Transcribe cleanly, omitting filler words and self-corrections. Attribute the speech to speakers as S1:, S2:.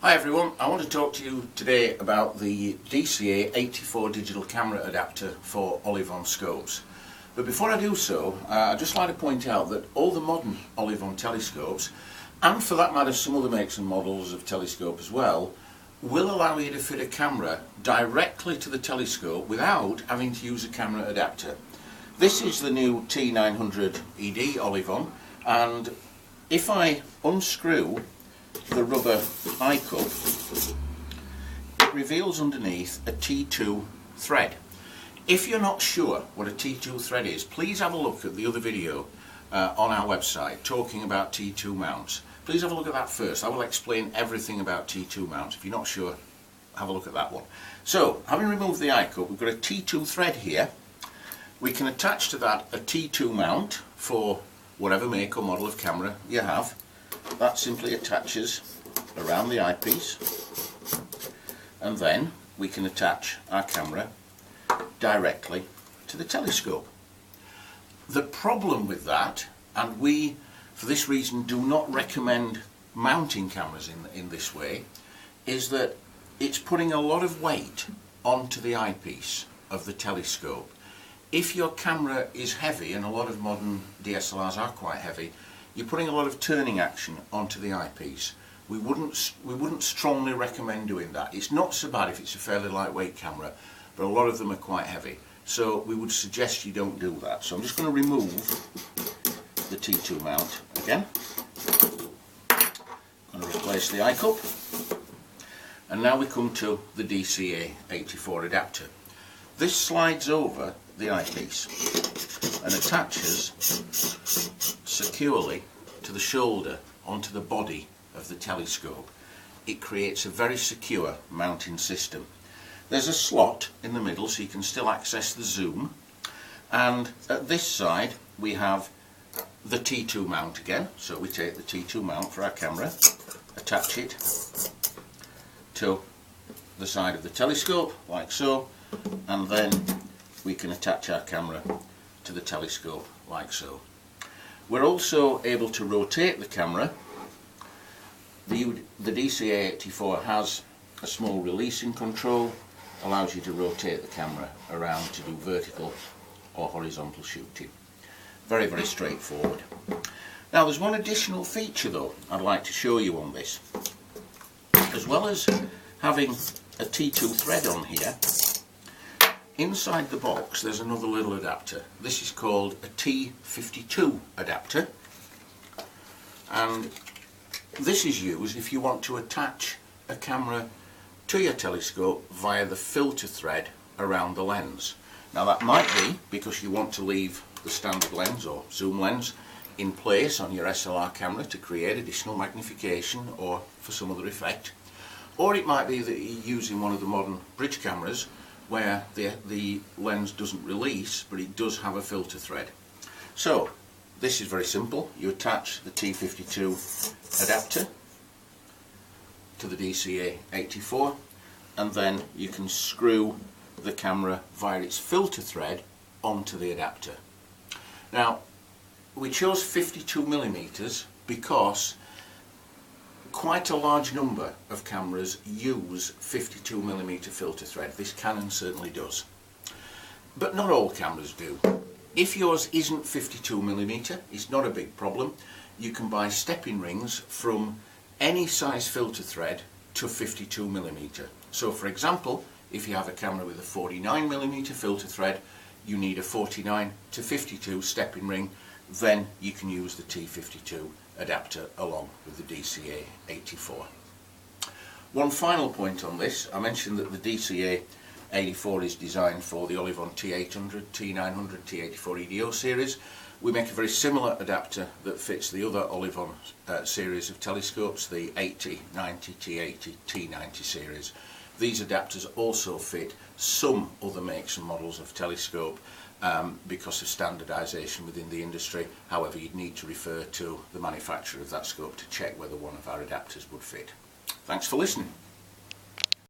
S1: Hi everyone, I want to talk to you today about the DCA84 digital camera adapter for Olivon scopes. But before I do so, I'd just like to point out that all the modern Olivon telescopes, and for that matter some other makes and models of telescope as well, will allow you to fit a camera directly to the telescope without having to use a camera adapter. This is the new T900 ED Olivon, and if I unscrew the rubber eye cup, it reveals underneath a T2 thread. If you're not sure what a T2 thread is, please have a look at the other video on our website talking about T2 mounts. Please have a look at that first. I will explain everything about T2 mounts. If you're not sure, have a look at that one. So, having removed the eye cup, we've got a T2 thread here. We can attach to that a T2 mount for whatever make or model of camera you have. That simply attaches around the eyepiece, and then we can attach our camera directly to the telescope. The problem with that, and we for this reason do not recommend mounting cameras in this way, is that it's putting a lot of weight onto the eyepiece of the telescope. If your camera is heavy, and a lot of modern DSLRs are quite heavy, you're putting a lot of turning action onto the eyepiece. We wouldn't strongly recommend doing that. It's not so bad if it's a fairly lightweight camera, but a lot of them are quite heavy. So we would suggest you don't do that. So I'm just going to remove the T2 mount again. I'm going to replace the eye cup. And now we come to the DCA84 adapter. This slides over the eyepiece and attaches securely to the shoulder onto the body of the telescope. It creates a very secure mounting system. There's a slot in the middle so you can still access the zoom, and at this side we have the T2 mount again. So we take the T2 mount for our camera, attach it to the side of the telescope like so, and then we can attach our camera to the telescope like so. We're also able to rotate the camera. The DCA84 has a small releasing control, allows you to rotate the camera around to do vertical or horizontal shooting. Very, very straightforward. Now there's one additional feature though I'd like to show you on this. As well as having a T2 thread on here, inside the box there's another little adapter. This is called a T52 adapter, and this is used if you want to attach a camera to your telescope via the filter thread around the lens. Now that might be because you want to leave the standard lens or zoom lens in place on your SLR camera to create additional magnification or for some other effect, or it might be that you're using one of the modern bridge cameras where the lens doesn't release but it does have a filter thread. So this is very simple. You attach the T52 adapter to the DCA84, and then you can screw the camera via its filter thread onto the adapter. Now we chose 52mm because quite a large number of cameras use 52mm filter thread. This Canon certainly does, but not all cameras do. If yours isn't 52mm, it's not a big problem. You can buy stepping rings from any size filter thread to 52mm. So for example, if you have a camera with a 49mm filter thread, you need a 49 to 52 stepping ring, then you can use the T52 adapter along with the DCA84. One final point on this, I mentioned that the DCA84 is designed for the Olivon T800, T900, T84 EDO series. We make a very similar adapter that fits the other Olivon series of telescopes, the 80, 90, T80, T90 series. These adapters also fit some other makes and models of telescope because of standardisation within the industry. However, you'd need to refer to the manufacturer of that scope to check whether one of our adapters would fit. Thanks for listening.